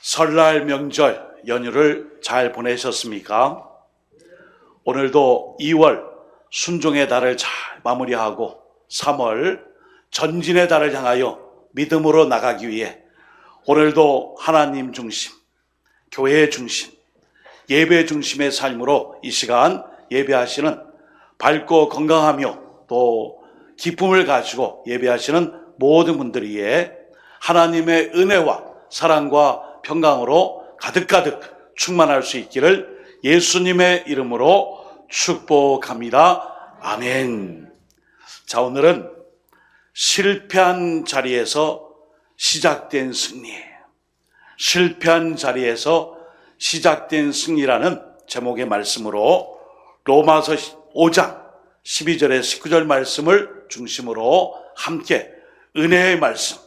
설날 명절 연휴를 잘 보내셨습니까? 오늘도 2월 순종의 달을 잘 마무리하고 3월 전진의 달을 향하여 믿음으로 나가기 위해 오늘도 하나님 중심, 교회 중심, 예배 중심의 삶으로 이 시간 예배하시는 밝고 건강하며 또 기쁨을 가지고 예배하시는 모든 분들 위해 하나님의 은혜와 사랑과 평강으로 가득가득 충만할 수 있기를 예수님의 이름으로 축복합니다. 아멘. 자, 오늘은 실패한 자리에서 시작된 승리예요. 실패한 자리에서 시작된 승리라는 제목의 말씀으로 로마서 5장 12절에 19절 말씀을 중심으로 함께 은혜의 말씀,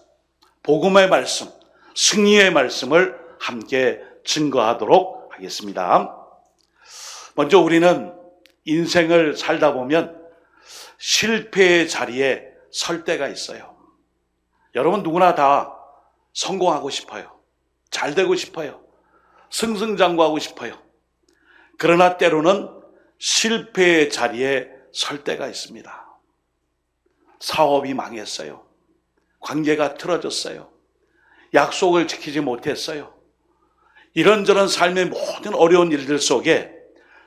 복음의 말씀, 승리의 말씀을 함께 증거하도록 하겠습니다. 먼저 우리는 인생을 살다 보면 실패의 자리에 설 때가 있어요. 여러분 누구나 다 성공하고 싶어요. 잘 되고 싶어요. 승승장구하고 싶어요. 그러나 때로는 실패의 자리에 설 때가 있습니다. 사업이 망했어요. 관계가 틀어졌어요. 약속을 지키지 못했어요. 이런저런 삶의 모든 어려운 일들 속에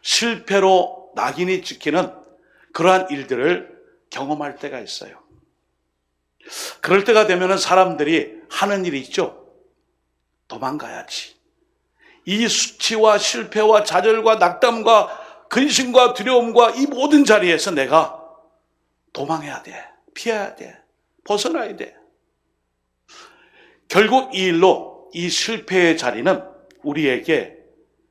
실패로 낙인이 찍히는 그러한 일들을 경험할 때가 있어요. 그럴 때가 되면 사람들이 하는 일이 있죠. 도망가야지. 이 수치와 실패와 좌절과 낙담과 근심과 두려움과 이 모든 자리에서 내가 도망해야 돼. 피해야 돼. 벗어나야 돼. 결국 이 일로 이 실패의 자리는 우리에게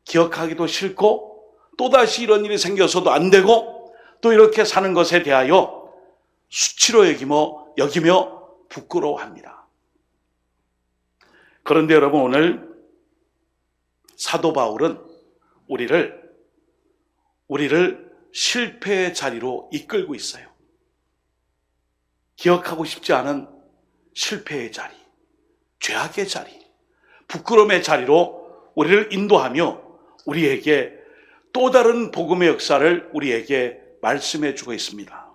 기억하기도 싫고 또다시 이런 일이 생겨서도 안 되고 또 이렇게 사는 것에 대하여 수치로 여기며 부끄러워합니다. 그런데 여러분 오늘 사도 바울은 우리를 실패의 자리로 이끌고 있어요. 기억하고 싶지 않은 실패의 자리, 죄악의 자리, 부끄러움의 자리로 우리를 인도하며 우리에게 또 다른 복음의 역사를 우리에게 말씀해 주고 있습니다.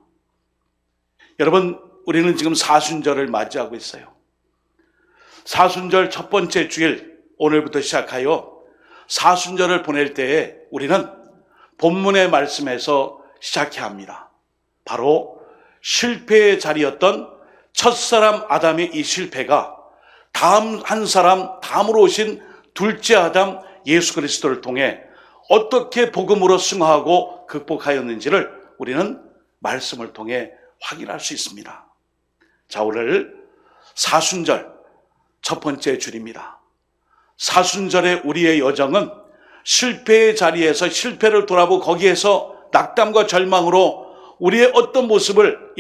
여러분, 우리는 지금 사순절을 맞이하고 있어요. 사순절 첫 번째 주일, 오늘부터 시작하여 사순절을 보낼 때에 우리는 본문의 말씀에서 시작해야 합니다. 바로 실패의 자리였던 첫사람 아담의 이 실패가 다음으로 오신 둘째 아담 예수 그리스도를 통해 어떻게 복음으로 승화하고 극복하였는지를 우리는 말씀을 통해 확인할 수 있습니다. 자, 오늘 사순절 첫 번째 줄입니다. 사순절의 우리의 여정은 실패의 자리에서 실패를 돌아보고 거기에서 낙담과 절망으로 우리의 어떤 모습을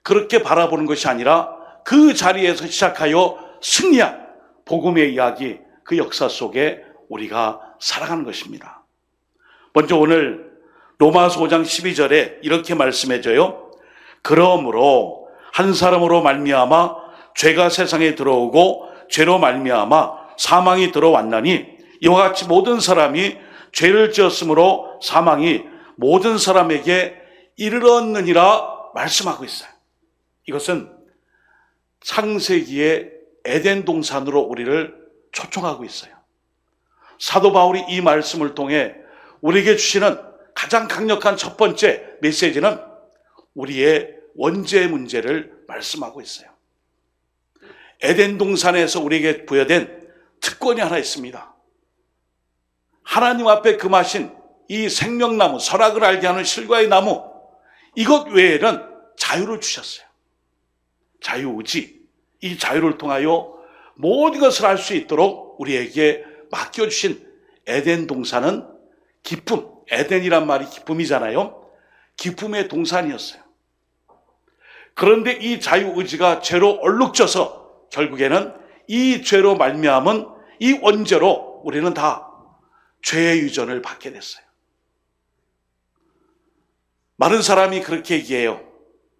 그렇게 바라보는 것이 아니라 그 자리에서 시작하여 승리한 복음의 이야기, 그 역사 속에 우리가 살아가는 것입니다. 먼저 오늘 로마서 5장 12절에 이렇게 말씀해줘요. 그러므로 한 사람으로 말미암아 죄가 세상에 들어오고 죄로 말미암아 사망이 들어왔나니 이와 같이 모든 사람이 죄를 지었으므로 사망이 모든 사람에게 이르렀느니라 말씀하고 있어요. 이것은 창세기의 에덴 동산으로 우리를 초청하고 있어요. 사도 바울이 이 말씀을 통해 우리에게 주시는 가장 강력한 첫 번째 메시지는 우리의 원죄 문제를 말씀하고 있어요. 에덴 동산에서 우리에게 부여된 특권이 하나 있습니다. 하나님 앞에 금하신 이 생명나무, 선악을 알게 하는 실과의 나무, 이것 외에는 자유를 주셨어요. 자유의지, 이 자유를 통하여 모든 것을 할 수 있도록 우리에게 맡겨주신 에덴 동산은 기쁨, 에덴이란 말이 기쁨이잖아요. 기쁨의 동산이었어요. 그런데 이 자유의지가 죄로 얼룩져서 결국에는 이 죄로 말미암은 이 원죄로 우리는 다 죄의 유전을 받게 됐어요. 많은 사람이 그렇게 얘기해요.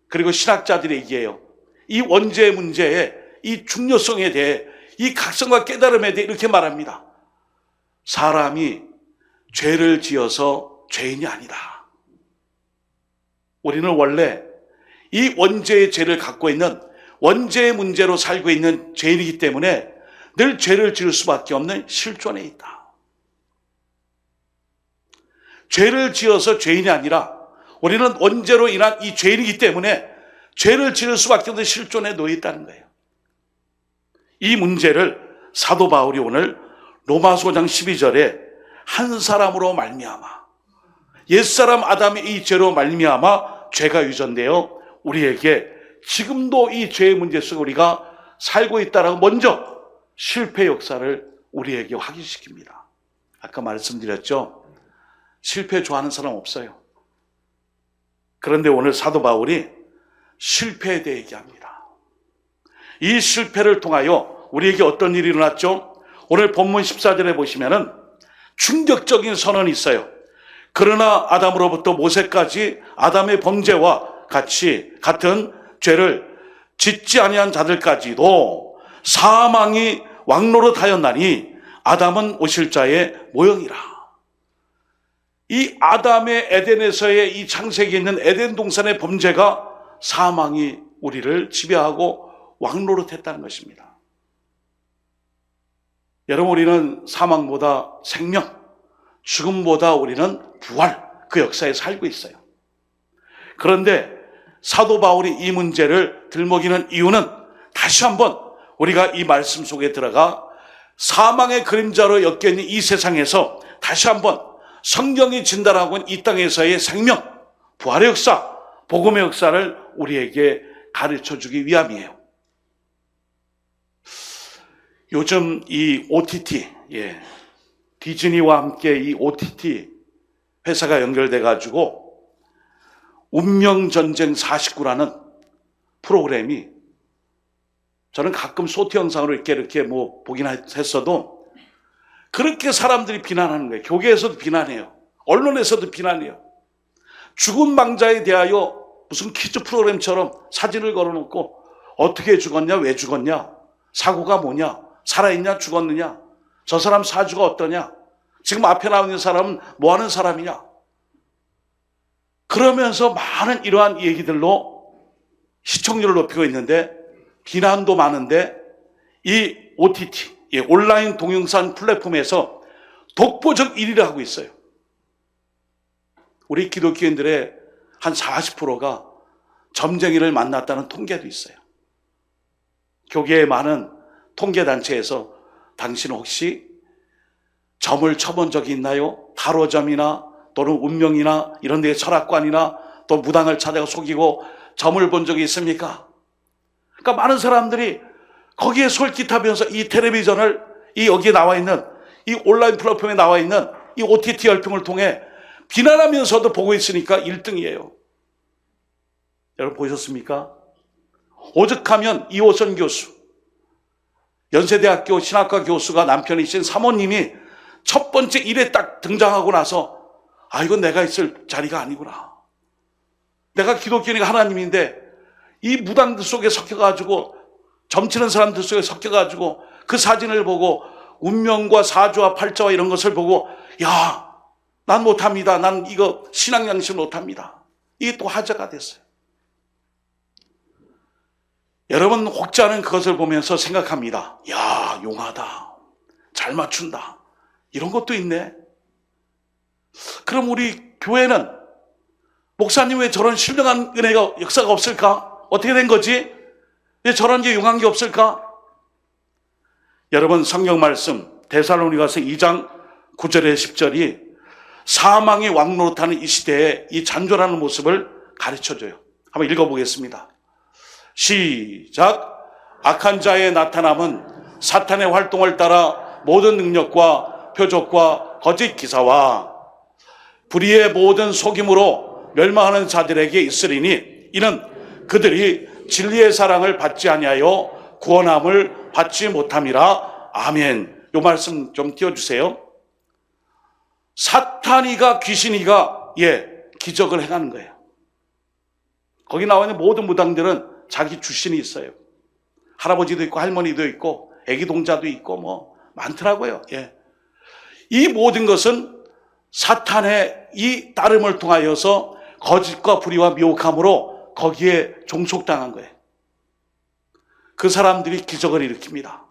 그리고 신학자들이 얘기해요. 이 원죄 문제의 이 중요성에 대해 이 각성과 깨달음에 대해 이렇게 말합니다. 사람이 죄를 지어서 죄인이 아니다. 우리는 원래 이 원죄의 죄를 갖고 있는 원죄의 문제로 살고 있는 죄인이기 때문에 늘 죄를 지을 수밖에 없는 실존에 있다. 죄를 지어서 죄인이 아니라 우리는 원죄로 인한 이 죄인이기 때문에 죄를 지을 수밖에 없는 실존에 놓여 있다는 거예요. 이 문제를 사도 바울이 오늘 로마서 5장 12절에 한 사람으로 말미암아, 옛사람 아담의 이 죄로 말미암아 죄가 유전되어 우리에게 지금도 이 죄의 문제 속에 우리가 살고 있다라고 먼저 실패 역사를 우리에게 확인시킵니다. 아까 말씀드렸죠. 실패 좋아하는 사람 없어요. 그런데 오늘 사도 바울이 실패에 대해 얘기합니다. 이 실패를 통하여 우리에게 어떤 일이 일어났죠? 오늘 본문 14절에 보시면은 충격적인 선언이 있어요. 그러나 아담으로부터 모세까지 아담의 범죄와 같은 죄를 짓지 아니한 자들까지도 사망이 왕노릇하였나니 아담은 오실 자의 모형이라. 이 아담의 에덴에서의 이 창세기에 있는 에덴 동산의 범죄가 사망이 우리를 지배하고 왕노릇했다는 것입니다. 여러분, 우리는 사망보다 생명, 죽음보다 우리는 부활, 그 역사에 살고 있어요. 그런데 사도 바울이 이 문제를 들먹이는 이유는 다시 한번 우리가 이 말씀 속에 들어가 사망의 그림자로 엮여있는 이 세상에서 다시 한번 성경이 진단하고 있는 이 땅에서의 생명, 부활의 역사, 복음의 역사를 우리에게 가르쳐주기 위함이에요. 요즘 이 OTT, 디즈니와 함께 이 OTT 회사가 연결돼가지고 운명전쟁 49라는 프로그램이, 저는 가끔 소티 영상으로 이렇게 뭐 보긴 했어도 그렇게 사람들이 비난하는 거예요. 교계에서도 비난해요. 언론에서도 비난해요. 죽은 망자에 대하여 무슨 퀴즈 프로그램처럼 사진을 걸어놓고 어떻게 죽었냐, 왜 죽었냐, 사고가 뭐냐, 살아있냐, 죽었느냐, 저 사람 사주가 어떠냐, 지금 앞에 나와 있는 사람은 뭐 하는 사람이냐. 그러면서 많은 이러한 얘기들로 시청률을 높이고 있는데 비난도 많은데 이 OTT, 온라인 동영상 플랫폼에서 독보적 1위를 하고 있어요. 우리 기독교인들의 한 40%가 점쟁이를 만났다는 통계도 있어요. 교계의 많은 통계단체에서 당신은 혹시 점을 쳐본 적이 있나요? 타로점이나 또는 운명이나 이런 데의 철학관이나 또 무당을 찾아가 속이고 점을 본 적이 있습니까? 그러니까 많은 사람들이 거기에 솔깃하면서 이 텔레비전을, 이 여기에 나와 있는 이 온라인 플랫폼에 나와 있는 이 OTT 열풍을 통해 비난하면서도 보고 있으니까 1등이에요. 여러분 보셨습니까? 오죽하면 이호선 교수, 연세대학교 신학과 교수가 남편이신 사모님이 첫 번째 일에 딱 등장하고 나서 이건 내가 있을 자리가 아니구나. 내가 기독교인이가 하나님인데 이 무당들 속에 섞여가지고 점치는 사람들 속에 섞여가지고 그 사진을 보고 운명과 사주와 팔자와 이런 것을 보고 난 못합니다. 난 이거 신앙 양식 못합니다. 이게 또 화제가 됐어요. 여러분 혹자는 그것을 보면서 생각합니다. 용하다. 잘 맞춘다. 이런 것도 있네. 그럼 우리 교회는 목사님 왜 저런 신령한 은혜가 역사가 없을까? 어떻게 된 거지? 왜 저런 게 용한 게 없을까? 여러분 성경 말씀 데살로니가서 2장 9절에 10절이 사망의 왕노릇하는 이 시대에 이 잔존하는 모습을 가르쳐줘요. 한번 읽어보겠습니다. 시작. 악한 자의 나타남은 사탄의 활동을 따라 모든 능력과 표적과 거짓 기사와 불의의 모든 속임으로 멸망하는 자들에게 있으리니 이는 그들이 진리의 사랑을 받지 아니하여 구원함을 받지 못함이라. 아멘. 이 말씀 좀 띄워주세요. 사탄이가 귀신이가 기적을 행하는 거예요. 거기 나와 있는 모든 무당들은 자기 출신이 있어요. 할아버지도 있고 할머니도 있고 애기 동자도 있고 뭐 많더라고요. 예. 이 모든 것은 사탄의 이 따름을 통하여서 거짓과 불의와 미혹함으로 거기에 종속당한 거예요. 그 사람들이 기적을 일으킵니다.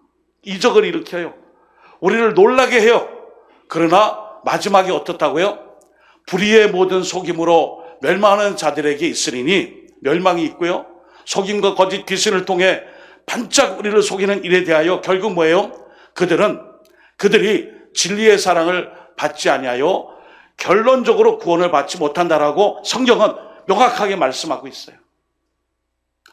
이적을 일으켜요. 우리를 놀라게 해요. 그러나 마지막에 어떻다고요? 불의의 모든 속임으로 멸망하는 자들에게 있으리니, 멸망이 있고요. 속임과 거짓 귀신을 통해 반짝 우리를 속이는 일에 대하여 결국 뭐예요? 그들이 진리의 사랑을 받지 아니하여 결론적으로 구원을 받지 못한다라고 성경은 명확하게 말씀하고 있어요.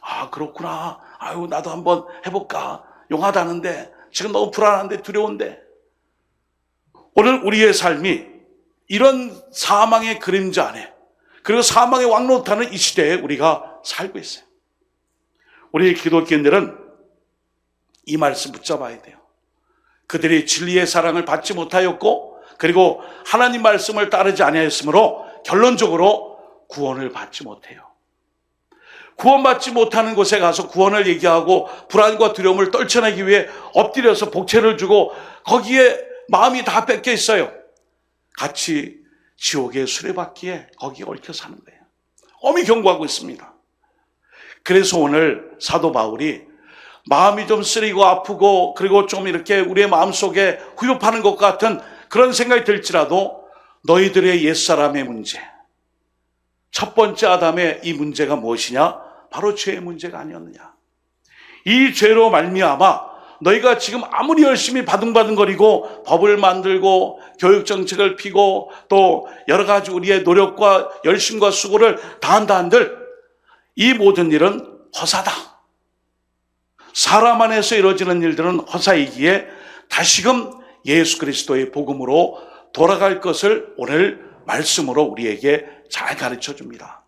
아, 그렇구나. 아유, 나도 한번 해볼까. 용하다는데, 지금 너무 불안한데, 두려운데. 오늘 우리의 삶이 이런 사망의 그림자 안에, 그리고 사망의 왕노릇하는 이 시대에 우리가 살고 있어요. 우리 기독교인들은 이 말씀 붙잡아야 돼요. 그들이 진리의 사랑을 받지 못하였고, 그리고 하나님 말씀을 따르지 아니하였으므로 결론적으로 구원을 받지 못해요. 구원받지 못하는 곳에 가서 구원을 얘기하고 불안과 두려움을 떨쳐내기 위해 엎드려서 복채를 주고 거기에 마음이 다 뺏겨 있어요. 같이 지옥의 수레바퀴에 거기에 얽혀 사는 거예요. 엄히 경고하고 있습니다. 그래서 오늘 사도 바울이 마음이 좀 쓰리고 아프고 그리고 좀 이렇게 우리의 마음속에 후벼파는 것 같은 그런 생각이 들지라도 너희들의 옛사람의 문제, 첫 번째 아담의 이 문제가 무엇이냐? 바로 죄의 문제가 아니었느냐. 이 죄로 말미암아 너희가 지금 아무리 열심히 바둥바둥거리고 법을 만들고 교육정책을 피고 또 여러 가지 우리의 노력과 열심과 수고를 다한다 한들 이 모든 일은 허사다. 사람 안에서 이루어지는 일들은 허사이기에 다시금 예수 그리스도의 복음으로 돌아갈 것을 오늘 말씀으로 우리에게 잘 가르쳐 줍니다.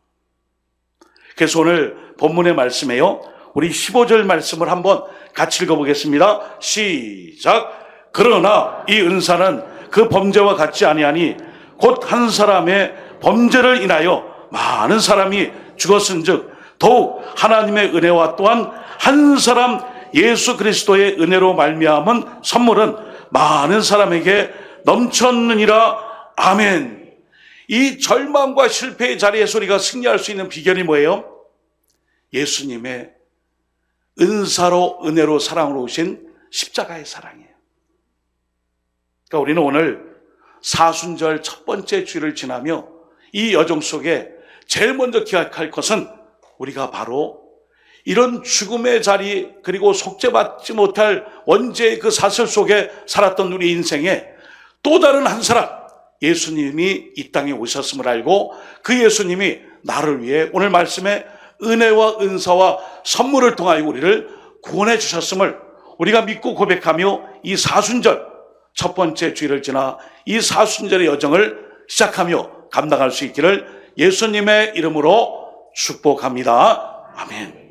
그래서 오늘 본문의 말씀에요. 우리 15절 말씀을 한번 같이 읽어보겠습니다. 시작. 그러나 이 은사는 그 범죄와 같지 아니하니 곧 한 사람의 범죄를 인하여 많은 사람이 죽었은즉 더욱 하나님의 은혜와 또한 한 사람 예수 그리스도의 은혜로 말미암은 선물은 많은 사람에게 넘쳤느니라. 아멘. 이 절망과 실패의 자리에서 우리가 승리할 수 있는 비결이 뭐예요? 예수님의 은사로 은혜로 사랑으로 오신 십자가의 사랑이에요. 그러니까 우리는 오늘 사순절 첫 번째 주일을 지나며 이 여정 속에 제일 먼저 기억할 것은 우리가 바로 이런 죽음의 자리 그리고 속죄받지 못할 원죄의 그 사슬 속에 살았던 우리 인생에 또 다른 한 사람 예수님이 이 땅에 오셨음을 알고 그 예수님이 나를 위해 오늘 말씀에 은혜와 은사와 선물을 통하여 우리를 구원해 주셨음을 우리가 믿고 고백하며 이 사순절 첫 번째 주일을 지나 이 사순절의 여정을 시작하며 감당할 수 있기를 예수님의 이름으로 축복합니다. 아멘.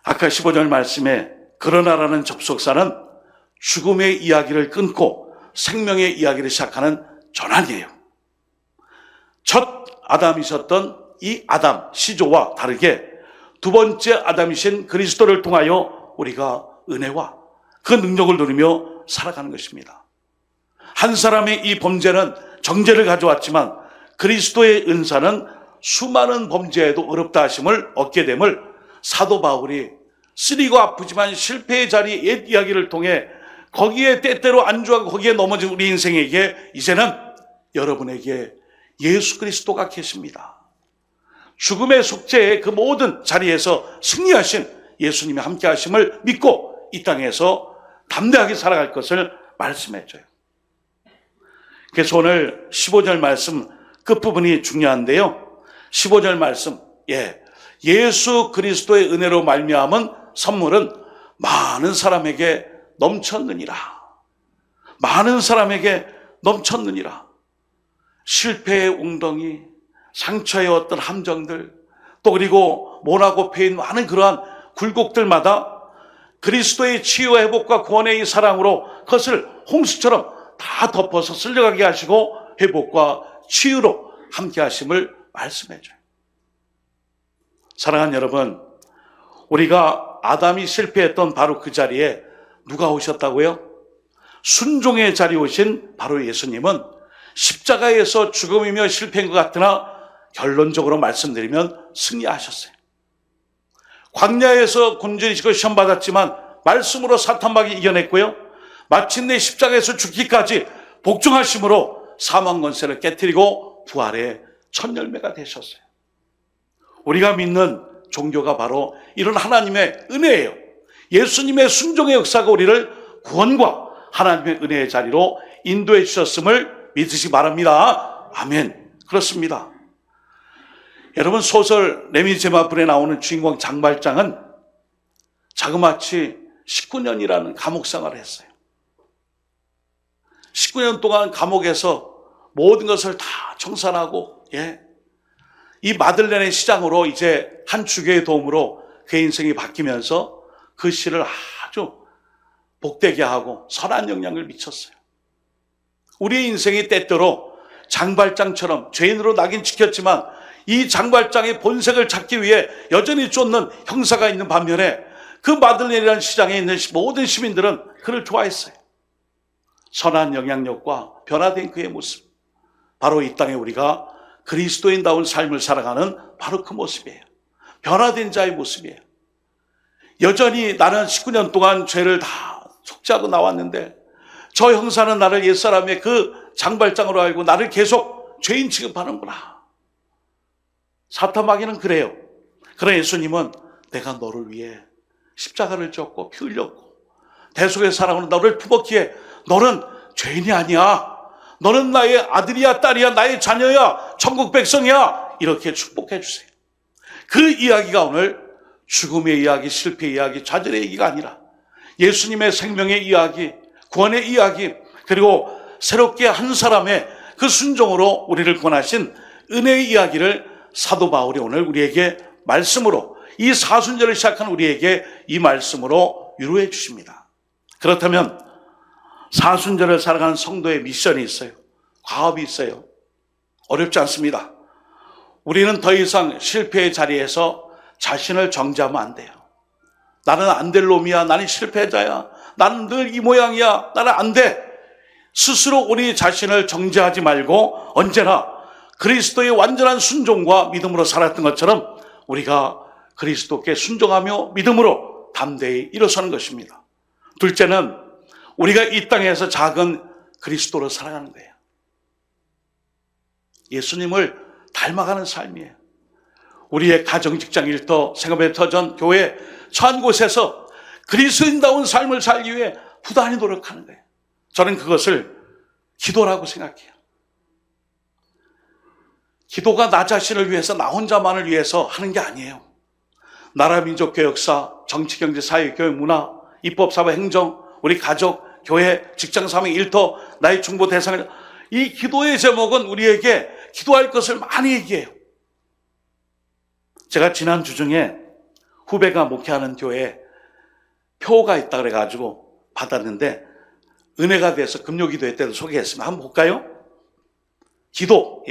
아까 15절 말씀에 그러나라는 접속사는 죽음의 이야기를 끊고 생명의 이야기를 시작하는 전환이에요. 첫 아담이셨던 이 아담 시조와 다르게 두 번째 아담이신 그리스도를 통하여 우리가 은혜와 그 능력을 누리며 살아가는 것입니다. 한 사람의 이 범죄는 정죄를 가져왔지만 그리스도의 은사는 수많은 범죄에도 어렵다 하심을 얻게 됨을 사도 바울이 쓰리고 아프지만 실패의 자리 옛 이야기를 통해 거기에 때때로 안주하고 거기에 넘어진 우리 인생에게 이제는 여러분에게 예수 그리스도가 계십니다. 죽음의 속죄의 그 모든 자리에서 승리하신 예수님이 함께 하심을 믿고 이 땅에서 담대하게 살아갈 것을 말씀해 줘요. 그래서 오늘 15절 말씀 끝부분이 중요한데요. 15절 말씀, 예수 그리스도의 은혜로 말미암은 선물은 많은 사람에게 넘쳤느니라. 많은 사람에게 넘쳤느니라. 실패의 웅덩이, 상처의 어떤 함정들, 또 그리고 모나고 패인 많은 그러한 굴곡들마다 그리스도의 치유와 회복과 구원의 이 사랑으로 그것을 홍수처럼 다 덮어서 쓸려가게 하시고 회복과 치유로 함께 하심을 말씀해줘요. 사랑하는 여러분, 우리가 아담이 실패했던 바로 그 자리에 누가 오셨다고요? 순종의 자리에 오신 바로 예수님은 십자가에서 죽음이며 실패인 것 같으나 결론적으로 말씀드리면 승리하셨어요. 광야에서 곤전이시고 시험받았지만 말씀으로 사탄마귀 이겨냈고요. 마침내 십자가에서 죽기까지 복종하심으로 사망 권세를 깨뜨리고 부활의 첫 열매가 되셨어요. 우리가 믿는 종교가 바로 이런 하나님의 은혜예요. 예수님의 순종의 역사가 우리를 구원과 하나님의 은혜의 자리로 인도해 주셨음을 믿으시기 바랍니다. 아멘. 그렇습니다. 여러분, 소설 레미제마불에 나오는 주인공 장발장은 자그마치 19년이라는 감옥 생활을 했어요. 19년 동안 감옥에서 모든 것을 다 청산하고, 이 마들렌의 시장으로 이제 한 주교의 도움으로 그의 인생이 바뀌면서 그 시를 아주 복되게 하고 선한 영향을 미쳤어요. 우리의 인생이 때때로 장발장처럼 죄인으로 낙인 찍혔지만 이 장발장의 본색을 찾기 위해 여전히 쫓는 형사가 있는 반면에 그 마들렌이라는 시장에 있는 모든 시민들은 그를 좋아했어요. 선한 영향력과 변화된 그의 모습, 바로 이 땅에 우리가 그리스도인다운 삶을 살아가는 바로 그 모습이에요. 변화된 자의 모습이에요. 여전히 나는 19년 동안 죄를 다 속죄하고 나왔는데 저 형사는 나를 옛사람의 그 장발장으로 알고 나를 계속 죄인 취급하는구나. 사탄마귀는 그래요. 그러나 예수님은 내가 너를 위해 십자가를 졌고 피 흘렸고 대속의 사랑으로 너를 품었기에 너는 죄인이 아니야. 너는 나의 아들이야, 딸이야, 나의 자녀야, 천국 백성이야. 이렇게 축복해 주세요. 그 이야기가 오늘 죽음의 이야기, 실패의 이야기, 좌절의 얘기가 아니라 예수님의 생명의 이야기, 구원의 이야기, 그리고 새롭게 한 사람의 그 순종으로 우리를 구원하신 은혜의 이야기를 사도 바울이 오늘 우리에게 말씀으로, 이 사순절을 시작한 우리에게 이 말씀으로 위로해 주십니다. 그렇다면 사순절을 살아가는 성도의 미션이 있어요. 과업이 있어요. 어렵지 않습니다. 우리는 더 이상 실패의 자리에서 자신을 정죄하면 안 돼요. 나는 안 될 놈이야. 나는 실패자야. 나는 늘 이 모양이야. 나는 안 돼. 스스로 우리 자신을 정죄하지 말고 언제나 그리스도의 완전한 순종과 믿음으로 살았던 것처럼 우리가 그리스도께 순종하며 믿음으로 담대히 일어서는 것입니다. 둘째는 우리가 이 땅에서 작은 그리스도로 살아가는 거예요. 예수님을 닮아가는 삶이에요. 우리의 가정, 직장, 일터, 생업의 터전, 교회, 처한 곳에서 그리스도인다운 삶을 살기 위해 부단히 노력하는 거예요. 저는 그것을 기도라고 생각해요. 기도가 나 자신을 위해서, 나 혼자만을 위해서 하는 게 아니에요. 나라, 민족, 교역사, 정치, 경제, 사회, 교육, 문화, 입법, 사회, 행정, 우리 가족, 교회, 직장, 사명, 일터, 나의 중보 대상을, 이 기도의 제목은 우리에게 기도할 것을 많이 얘기해요. 제가 지난주 중에 후배가 목회하는 교회에 표가 있다 그래가지고 받았는데 은혜가 돼서 금요기도회 때도 소개했습니다. 한번 볼까요? 기도,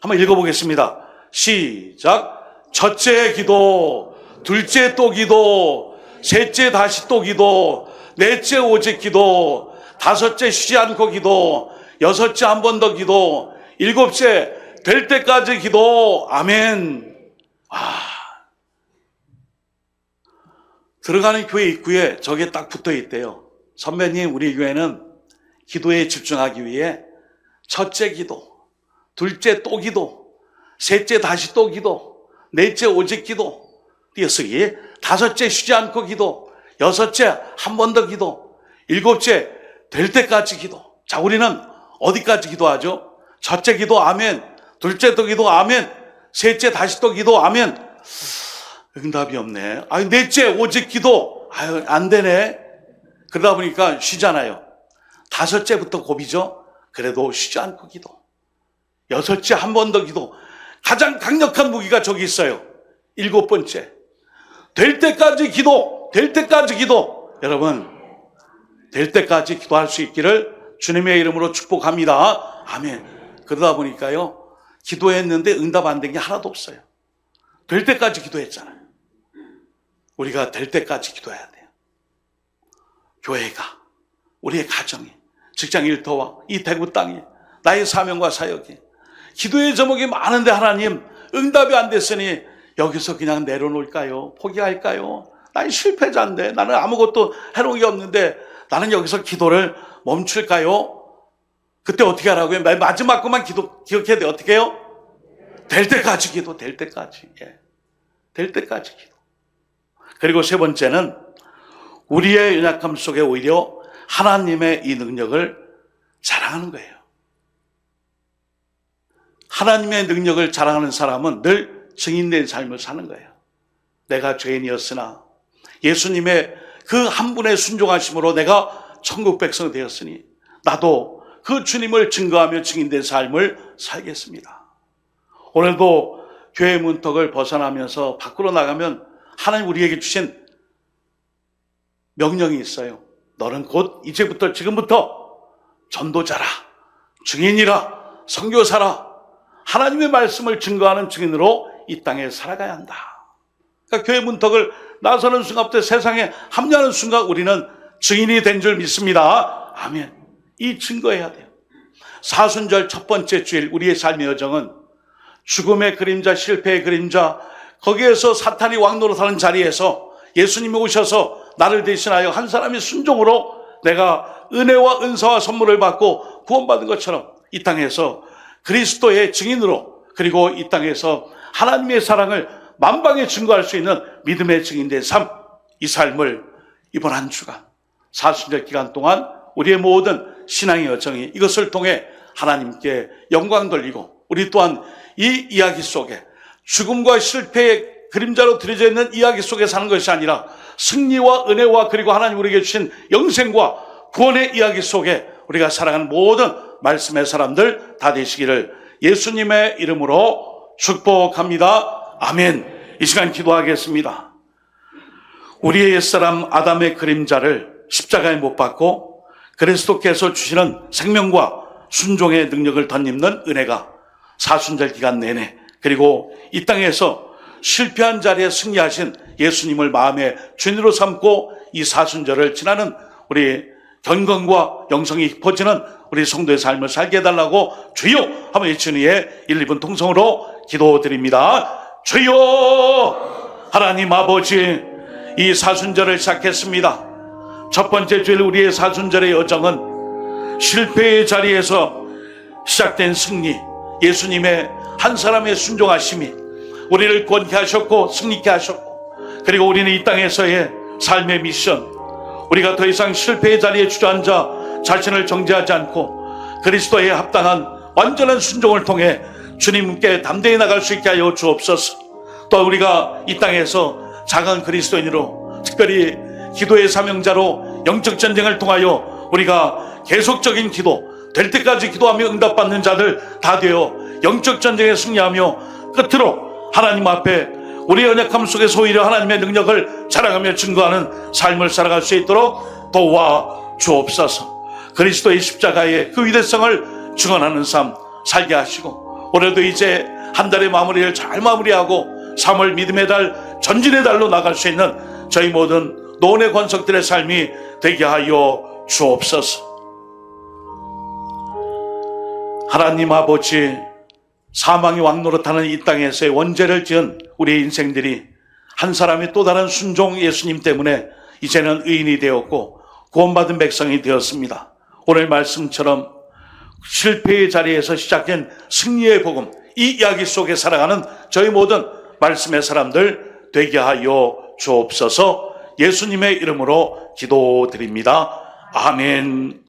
한번 읽어보겠습니다. 시작. 첫째 기도, 둘째 또 기도, 셋째 다시 또 기도, 넷째 오직 기도, 다섯째 쉬지 않고 기도, 여섯째 한 번 더 기도, 일곱째 될 때까지 기도. 아멘. 들어가는 교회 입구에 저게 딱 붙어 있대요. 선배님, 우리 교회는 기도에 집중하기 위해 첫째 기도, 둘째 또 기도, 셋째 다시 또 기도, 넷째 오직 기도, 띄어쓰기, 다섯째 쉬지 않고 기도, 여섯째 한 번 더 기도, 일곱째 될 때까지 기도. 자, 우리는 어디까지 기도하죠? 첫째 기도, 아멘. 둘째 또 기도, 아멘. 셋째 다시 또 기도, 아멘. 응답이 없네. 넷째 오직 기도. 안 되네. 그러다 보니까 쉬잖아요. 다섯째부터 고비죠. 그래도 쉬지 않고 기도. 여섯째 한 번 더 기도. 가장 강력한 무기가 저기 있어요. 일곱 번째. 될 때까지 기도. 될 때까지 기도. 여러분, 될 때까지 기도할 수 있기를 주님의 이름으로 축복합니다. 아멘. 그러다 보니까요, 기도했는데 응답 안 된 게 하나도 없어요. 될 때까지 기도했잖아요. 우리가 될 때까지 기도해야 돼요. 교회가, 우리의 가정이, 직장 일터와 이 대구 땅이, 나의 사명과 사역이, 기도의 제목이 많은데 하나님 응답이 안 됐으니 여기서 그냥 내려놓을까요? 포기할까요? 나는 실패자인데, 나는 아무것도 해놓은 게 없는데 나는 여기서 기도를 멈출까요? 그때 어떻게 하라고요? 마지막 것만 기억해야 돼. 어떻게 해요? 될 때까지 기도, 될 때까지. 예. 될 때까지 기도. 그리고 세 번째는 우리의 연약함 속에 오히려 하나님의 이 능력을 자랑하는 거예요. 하나님의 능력을 자랑하는 사람은 늘 증인된 삶을 사는 거예요. 내가 죄인이었으나 예수님의 그 한 분의 순종하심으로 내가 천국 백성 되었으니 나도 그 주님을 증거하며 증인된 삶을 살겠습니다. 오늘도 교회 문턱을 벗어나면서 밖으로 나가면 하나님 우리에게 주신 명령이 있어요. 너는 곧 이제부터 지금부터 전도자라, 증인이라, 선교사라, 하나님의 말씀을 증거하는 증인으로 이 땅에 살아가야 한다. 그러니까 교회 문턱을 나서는 순간부터 세상에 합류하는 순간 우리는 증인이 된 줄 믿습니다. 아멘. 이 증거해야 돼요. 사순절 첫 번째 주일 우리의 삶의 여정은 죽음의 그림자, 실패의 그림자, 거기에서 사탄이 왕노릇하는 자리에서 예수님이 오셔서 나를 대신하여 한 사람의 순종으로 내가 은혜와 은사와 선물을 받고 구원받은 것처럼 이 땅에서 그리스도의 증인으로, 그리고 이 땅에서 하나님의 사랑을 만방에 증거할 수 있는 믿음의 증인된 삶, 이 삶을 이번 한 주간 사순절 기간 동안 우리의 모든 신앙의 여정이 이것을 통해 하나님께 영광 돌리고, 우리 또한 이 이야기 속에 죽음과 실패의 그림자로 들여져 있는 이야기 속에 사는 것이 아니라 승리와 은혜와 그리고 하나님 우리에게 주신 영생과 구원의 이야기 속에 우리가 살아가는 모든 말씀의 사람들 다 되시기를 예수님의 이름으로 축복합니다. 아멘. 이 시간 기도하겠습니다. 우리의 옛사람 아담의 그림자를 십자가에 못 박고 그리스도께서 주시는 생명과 순종의 능력을 덧입는 은혜가 사순절 기간 내내, 그리고 이 땅에서 실패한 자리에 승리하신 예수님을 마음의 주인으로 삼고 이 사순절을 지나는 우리 경건과 영성이 깊어지는 우리 성도의 삶을 살게 해달라고 주여 한번 외치는 이에 1, 2분 통성으로 기도드립니다. 주여, 하나님 아버지, 이 사순절을 시작했습니다. 첫 번째 주일 우리의 사순절의 여정은 실패의 자리에서 시작된 승리, 예수님의 한 사람의 순종하심이 우리를 구원케 하셨고 승리케 하셨고, 그리고 우리는 이 땅에서의 삶의 미션, 우리가 더 이상 실패의 자리에 주저앉아 자신을 정죄하지 않고 그리스도에 합당한 완전한 순종을 통해 주님께 담대히 나갈 수 있게 하여 주옵소서. 또 우리가 이 땅에서 작은 그리스도인으로, 특별히 기도의 사명자로 영적 전쟁을 통하여 우리가 계속적인 기도, 될 때까지 기도하며 응답받는 자들 다 되어 영적 전쟁에 승리하며 끝으로 하나님 앞에 우리의 연약함 속에서 오히려 하나님의 능력을 자랑하며 증거하는 삶을 살아갈 수 있도록 도와 주옵소서. 그리스도의 십자가의 그 위대성을 증언하는 삶 살게 하시고, 올해도 이제 한 달의 마무리를 잘 마무리하고 3월 믿음의 달, 전진의 달로 나갈 수 있는 저희 모든 노원의 권속들의 삶이 되게 하여 주옵소서. 하나님 아버지, 사망이 왕노릇하는 이 땅에서의 원죄를 지은 우리의 인생들이 한 사람의 또 다른 순종 예수님 때문에 이제는 의인이 되었고 구원받은 백성이 되었습니다. 오늘 말씀처럼 실패의 자리에서 시작된 승리의 복음, 이 이야기 속에 살아가는 저희 모든 말씀의 사람들 되게 하여 주옵소서. 예수님의 이름으로 기도드립니다. 아멘.